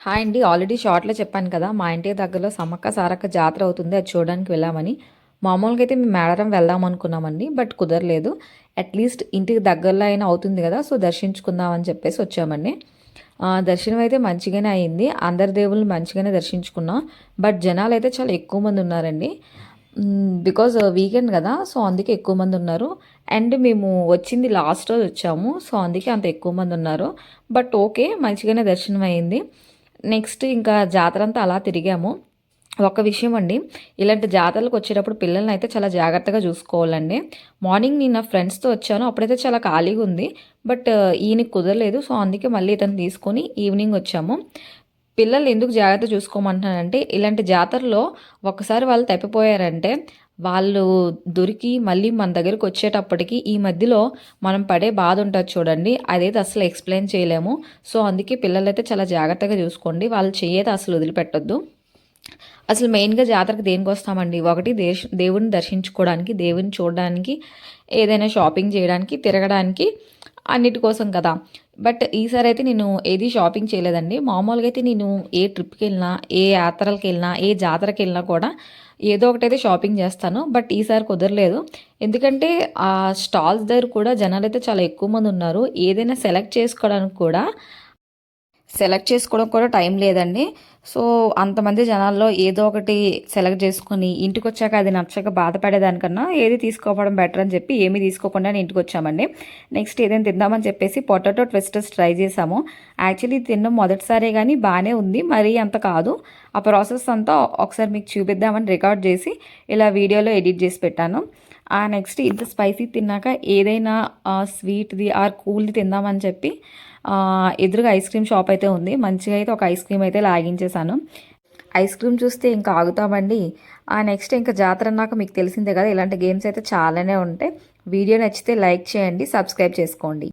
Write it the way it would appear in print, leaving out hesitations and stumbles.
Hi అండి. Already షార్ట్‌లో చెప్పాను కదా! మా ఇంటి దగ్గరలో సమ్మక్క సారక్క జాతర అవుతుంది. అది చూడడానికి వెళ్ళామని. మామూలుగా అయితే మేము మేడారం వెళ్దాం అనుకున్నామండి. బట్ కుదరలేదు. అట్‌లీస్ట్ ఇంటికి దగ్గరలో అయినా అవుతుంది కదా! సో, దర్శించుకుందాం అని చెప్పేసి వచ్చామండి. దర్శనం అయితే మంచిగానే అయింది. అందరి దేవుళ్ళని మంచిగానే దర్శించుకున్నాం. బట్ జనాలైతే చాలా ఎక్కువ మంది ఉన్నారండి. బికాజ్ వీకెండ్ కదా! సో, అందుకే ఎక్కువ మంది ఉన్నారు. అండ్ మేము వచ్చింది లాస్ట్ రోజు వచ్చాము. సో, అందుకే అంత ఎక్కువ మంది ఉన్నారు. But okay. మంచిగానే దర్శనం అయింది. నెక్స్ట్ ఇంకా జాతరంతా అలా తిరిగాము. ఒక విషయం అండి, ఇలాంటి జాతరలకు వచ్చేటప్పుడు పిల్లల్ని అయితే చాలా జాగ్రత్తగా చూసుకోవాలండి. మార్నింగ్ నేను నా ఫ్రెండ్స్‌తో వచ్చాను. అప్పుడైతే చాలా ఖాళీగా ఉంది. బట్ ఈయనకి కుదరలేదు. సో, అందుకే మళ్ళీ ఇతన్ని తీసుకొని ఈవినింగ్ వచ్చాము. పిల్లల్ని ఎందుకు జాగ్రత్త చూసుకోమంటున్నానంటే, ఇలాంటి జాతరలో ఒక్కసారి వాళ్ళు తప్పిపోయారంటే, వాళ్ళు దొరికి మళ్ళీ మన దగ్గరికి వచ్చేటప్పటికి ఈ మధ్యలో మనం పడే బాధ ఉంటుంది చూడండి. అదైతే అసలు ఎక్స్‌ప్లెయిన్ చేయలేము. సో, అందుకే పిల్లలైతే చాలా జాగ్రత్తగా చూసుకోండి. వాళ్ళ చెయ్యైతే అసలు వదిలిపెట్టొద్దు. అసలు మెయిన్‌గా జాతరకి దేనికొస్తామండి? ఒకటి దేవుడిని దర్శించుకోవడానికి, దేవుడిని చూడడానికి, ఏదైనా షాపింగ్ చేయడానికి, తిరగడానికి అన్నిటి కోసం కదా! బట్ ఈసారైతే నేను ఏది షాపింగ్ చేయలేదండి. మామూలుగా అయితే నేను ఏ ట్రిప్‌కెళ్ళినా, ఏ యాత్రలకెళ్ళినా, ఏ జాతరకెళ్ళినా కూడా ఏదో ఒకటైతే షాపింగ్ చేస్తాను. బట్ ఈసారి కుదరలేదు. ఎందుకంటే ఆ స్టాల్స్ దగ్గర కూడా జనాలైతే చాలా ఎక్కువ మందున్నారు. ఏదైనా సెలెక్ట్ చేసుకోవడం కూడా టైం లేదండి. సో, అంతమంది జనాల్లో ఏదో ఒకటి సెలెక్ట్ చేసుకొని ఇంటికొచ్చాక అది నచ్చక బాధపడేదానికన్నా ఏది తీసుకోవడం బెటర్ అని చెప్పి ఏమీ తీసుకోకుండానే ఇంటికొచ్చామండి. నెక్స్ట్ ఏదైనా తిందామని చెప్పేసి పొటాటో ట్విస్టర్స్ ట్రై చేసాము. యాక్చువల్లీ తినడం మొదటిసారే కానీ బాగానే ఉంది. మరీ అంత కాదు. ఆ ప్రాసెస్ అంతా ఒకసారి మీకు చూపిద్దామని రికార్డ్ చేసి ఇలా వీడియోలో ఎడిట్ చేసి పెట్టాను. నెక్స్ట్ ఇంత స్పైసీ తిన్నాక ఏదైనా స్వీట్‌ది ఆర్ కూల్‌ది తిందామని చెప్పి ఎదురుగా ఐస్ క్రీమ్ షాప్ అయితే ఉంది. మంచిగా అయితే ఒక ఐస్ క్రీమ్ అయితే లాగించేశాను. ఐస్ క్రీమ్ చూస్తే ఇంకా ఆగుతామండి. నెక్స్ట్ ఇంకా జాతర అన్నాక మీకు తెలిసిందే కదా! ఇలాంటి గేమ్స్ అయితే చాలానే ఉంటాయి. వీడియో నచ్చితే లైక్ చేయండి. సబ్స్క్రైబ్ చేసుకోండి.